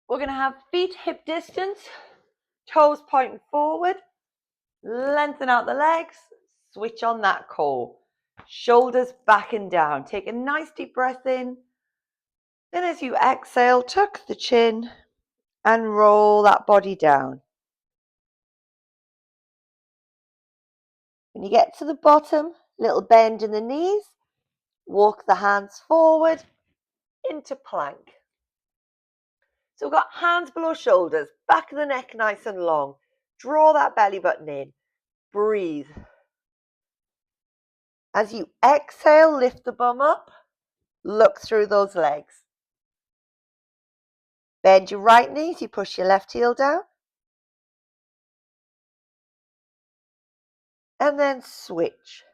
We're going to have feet hip distance, toes pointing forward, lengthen out the legs, switch on that core. Shoulders back and down. Take a nice deep breath in. And as you exhale, tuck the chin and roll that body down. When you get to the bottom, little bend in the knees, walk the hands forward into plank. So we've got hands below shoulders, back of the neck nice and long. Draw that belly button in. Breathe. As you exhale, lift the bum up. Look through those legs. Bend your right knee as you push your left heel down. And then switch.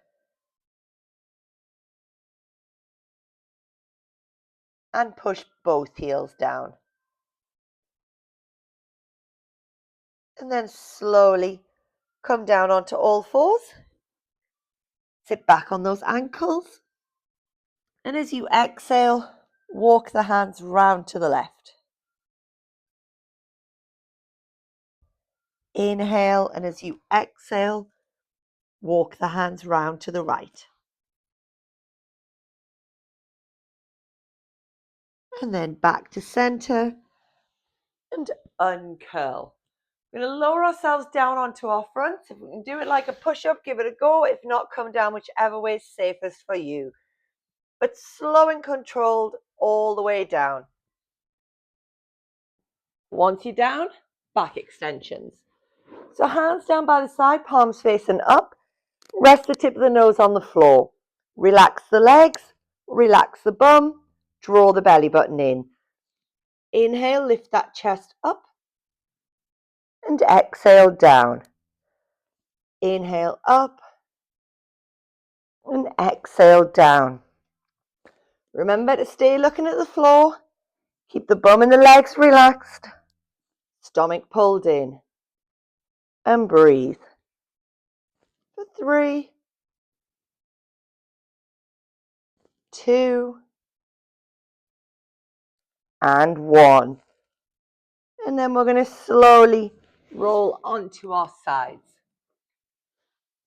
And push both heels down. And then slowly come down onto all fours. Sit back on those ankles. And as you exhale, walk the hands round to the left. Inhale, and as you exhale, walk the hands round to the right. And then back to center and uncurl. We're going to lower ourselves down onto our front. If we can do it like a push-up, give it a go. If not, come down, whichever way is safest for you. But slow and controlled all the way down. Once you're down, back extensions. So hands down by the side, palms facing up. Rest the tip of the nose on the floor. Relax the legs, relax the bum, draw the belly button in. Inhale, lift that chest up. And exhale down. Inhale up. And exhale down. Remember to stay looking at the floor. Keep the bum and the legs relaxed. Stomach pulled in. And breathe. For 3, 2, and 1. And then we're going to slowly roll onto our sides.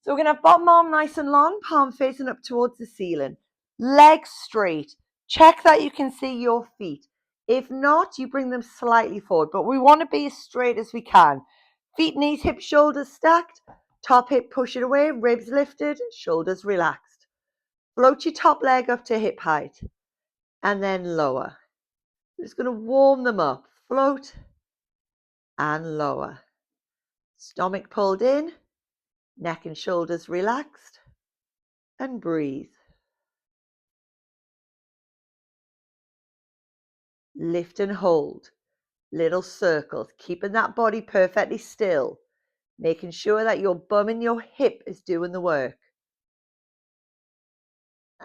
So we're going to have bottom arm nice and long, palm facing up towards the ceiling. Legs straight. Check that you can see your feet. If not, you bring them slightly forward, but we want to be as straight as we can. Feet, knees, hips, shoulders stacked. Top hip, push it away, ribs lifted, shoulders relaxed. Float your top leg up to hip height and then lower. Just going to warm them up. Float and lower. Stomach pulled in, neck and shoulders relaxed, and breathe. Lift and hold. Little circles, keeping that body perfectly still, making sure that your bum and your hip is doing the work.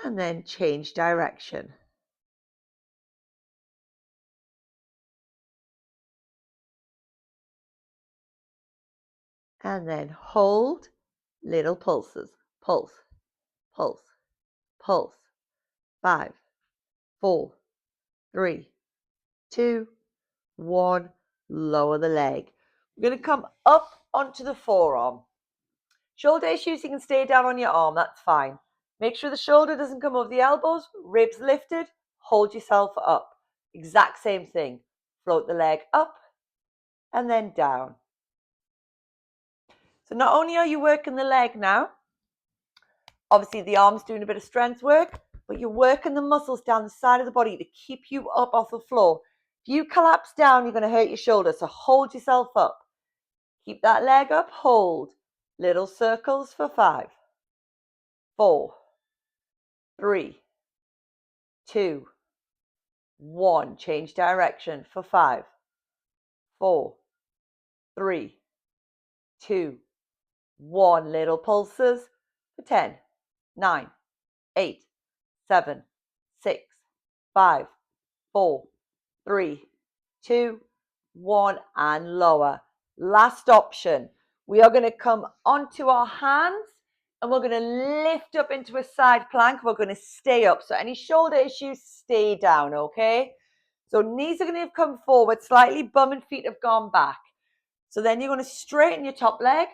And then change direction. And then hold, little pulses. Pulse, pulse, pulse. 5, 4, 3, 2, 1. Lower the leg. We're going to come up onto the forearm. Shoulder issues, you can stay down on your arm, that's fine. Make sure the shoulder doesn't come over the elbows, ribs lifted, hold yourself up. Exact same thing. Float the leg up and then down. So not only are you working the leg now, obviously the arm's doing a bit of strength work, but you're working the muscles down the side of the body to keep you up off the floor. If you collapse down, you're going to hurt your shoulder, so hold yourself up. Keep that leg up, hold. Little circles for 5, 4, 3, 2, 1. Change direction for 5, 4, 3, 2, 1. Little pulses for 10, 9, 8, 7, 6, 5, 4, 3, 2, 1. And lower. Last option. We are going to come onto our hands and we're going to lift up into a side plank. We're going to stay up. So any shoulder issues, stay down, okay? So knees are going to come forward slightly, bum and feet have gone back. So then you're going to straighten your top leg.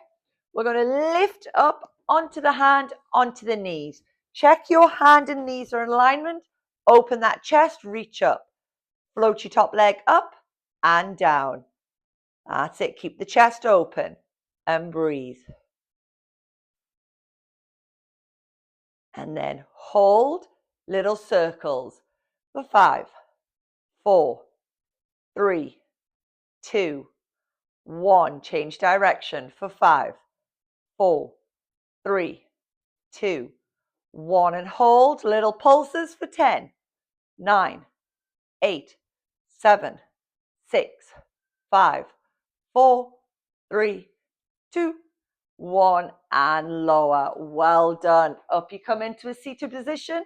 We're going to lift up onto the hand, onto the knees. Check your hand and knees are in alignment. Open that chest, reach up. Float your top leg up and down. That's it. Keep the chest open and breathe. And then hold little circles for 5, 4, 3, 2, 1. Change direction for 5, 4, 3, 2, 1. And hold little pulses for 10, 9, 8, 7, 6, 5, 4, 3, 2, 1. And lower. Well done. Up you come into a seated position.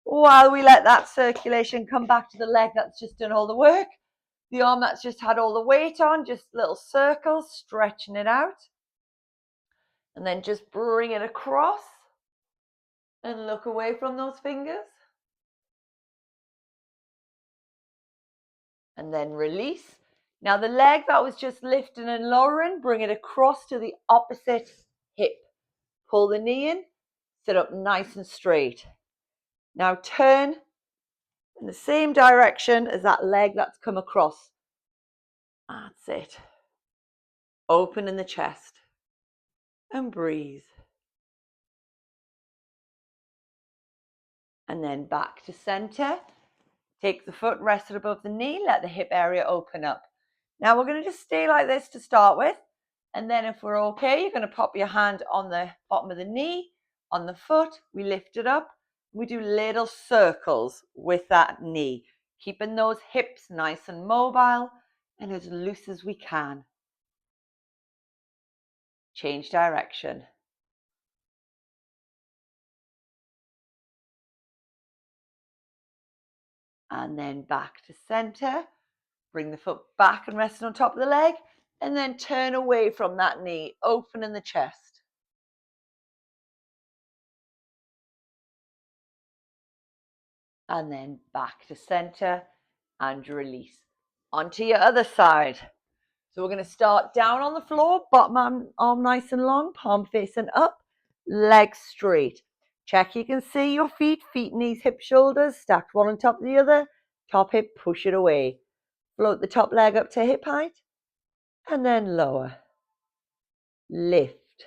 While we let that circulation come back to the leg that's just done all the work, the arm that's just had all the weight on, just little circles, stretching it out. And then just bring it across and look away from those fingers. And then release. Now the leg that was just lifting and lowering, bring it across to the opposite hip. Pull the knee in, sit up nice and straight. Now turn in the same direction as that leg that's come across. That's it. Open in the chest and breathe. And then back to center. Take the foot rested above the knee, let the hip area open up. Now we're going to just stay like this to start with. And then if we're okay, you're going to pop your hand on the bottom of the knee, on the foot. We lift it up. We do little circles with that knee, keeping those hips nice and mobile and as loose as we can. Change direction. And then back to center. Bring the foot back and rest on top of the leg. And then turn away from that knee, opening the chest. And then back to center and release. Onto your other side. So we're going to start down on the floor, bottom arm nice and long, palm facing up, legs straight. Check you can see your feet, knees, hips, shoulders, stacked one on top of the other. Top hip, push it away. Float the top leg up to hip height and then lower. Lift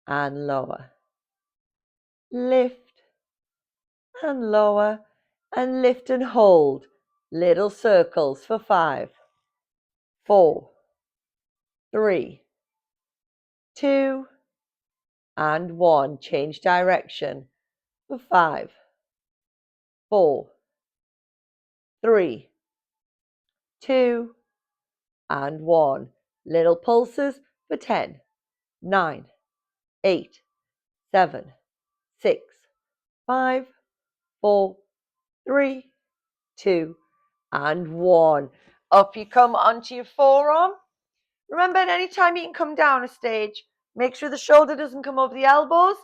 and lower. Lift and lower and lift and hold. Little circles for 5, 4, 3, 2, and 1. Change direction for 5, 4, 3, 2, and 1. Little pulses for 10, 9, 8, 7, 6, 5, 4, 3, 2, and 1. Up you come onto your forearm. Remember, anytime you can come down a stage, make sure the shoulder doesn't come over the elbows.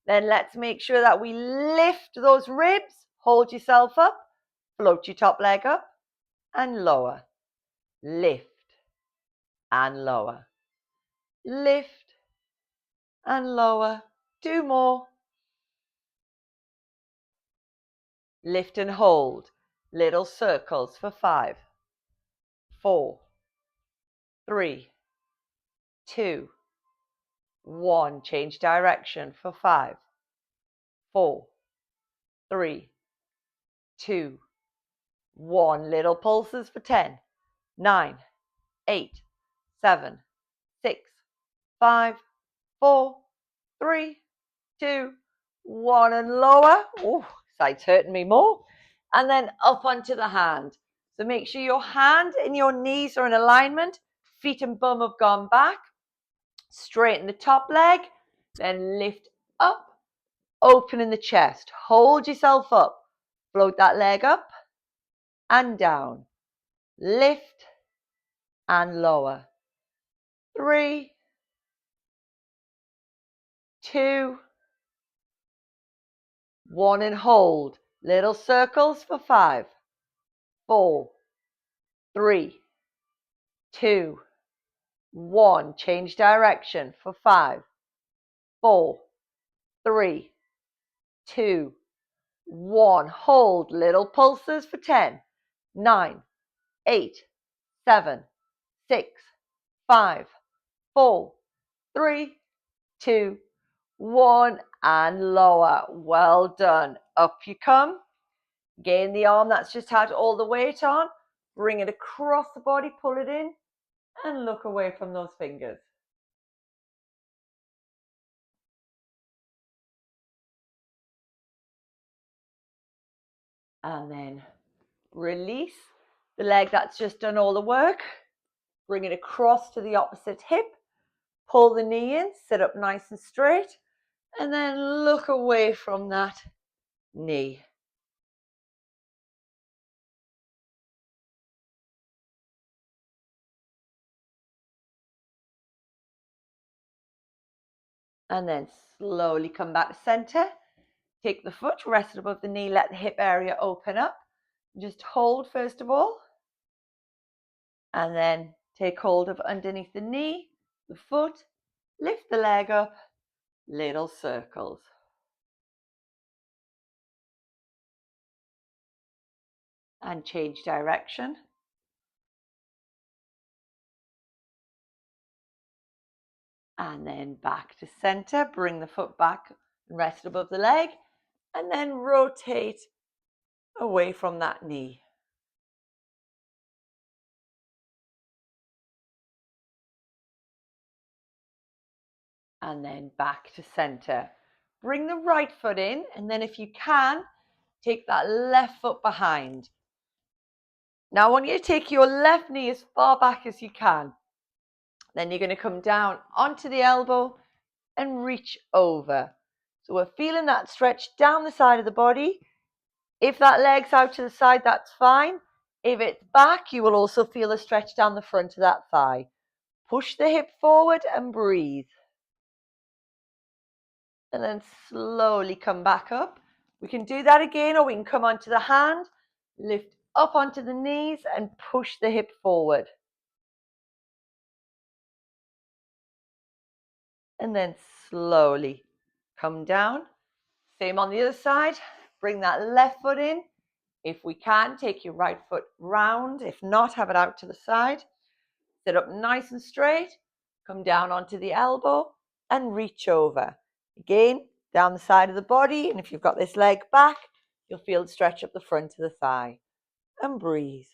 Then let's make sure that we lift those ribs. Hold yourself up. Float your top leg up and lower. Lift and lower. Lift and lower. 2 more. Lift and hold. Little circles for 5, 4, 3, 2, 1. Change direction for 5, 4, 3, 2, 1. Little pulses for 10, 9, 8, 7, 6, 5, 4, 3, 2, 1. And lower. Oh, side's hurting me more. And then up onto the hand. So make sure your hand and your knees are in alignment. Feet and bum have gone back. Straighten the top leg. Then lift up. Open in the chest. Hold yourself up. Float that leg up and down. Lift and lower. 3, 2, 1. And hold. Little circles for 5, 4, 3, 2, 1. Change direction for 5, 4, 3, 2, 1. Hold little pulses for 10, 9, 8, 7, 6, 5, 4, 3, 2, 1, and lower. Well done. Up you come. Gain the arm that's just had all the weight on. Bring it across the body, pull it in, and look away from those fingers. And then release the leg that's just done all the work. Bring it across to the opposite hip. Pull the knee in, sit up nice and straight, and then look away from that knee. And then slowly come back to center. Take the foot, rest it above the knee, let the hip area open up. Just hold first of all. And then take hold of underneath the knee, the foot, lift the leg up, little circles. And change direction. And then back to center, bring the foot back and rest above the leg, and then rotate away from that knee. And then back to center. Bring the right foot in, and then if you can, take that left foot behind. Now I want you to take your left knee as far back as you can. Then you're going to come down onto the elbow and reach over. So we're feeling that stretch down the side of the body. If that leg's out to the side, that's fine. If it's back, you will also feel a stretch down the front of that thigh. Push the hip forward and breathe. And then slowly come back up. We can do that again, or we can come onto the hand, lift up onto the knees and push the hip forward. And then slowly come down. Same on the other side. Bring that left foot in. If we can, take your right foot round. If not, have it out to the side. Sit up nice and straight. Come down onto the elbow and reach over. Again, down the side of the body. And if you've got this leg back, you'll feel the stretch up the front of the thigh. And breathe.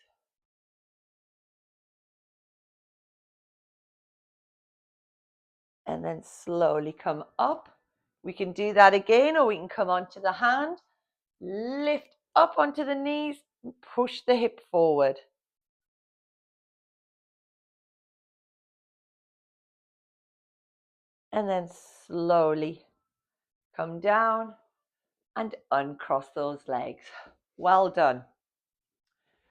And then slowly come up. We can do that again, or we can come onto the hand, lift up onto the knees, and push the hip forward. And then slowly come down and uncross those legs. Well done.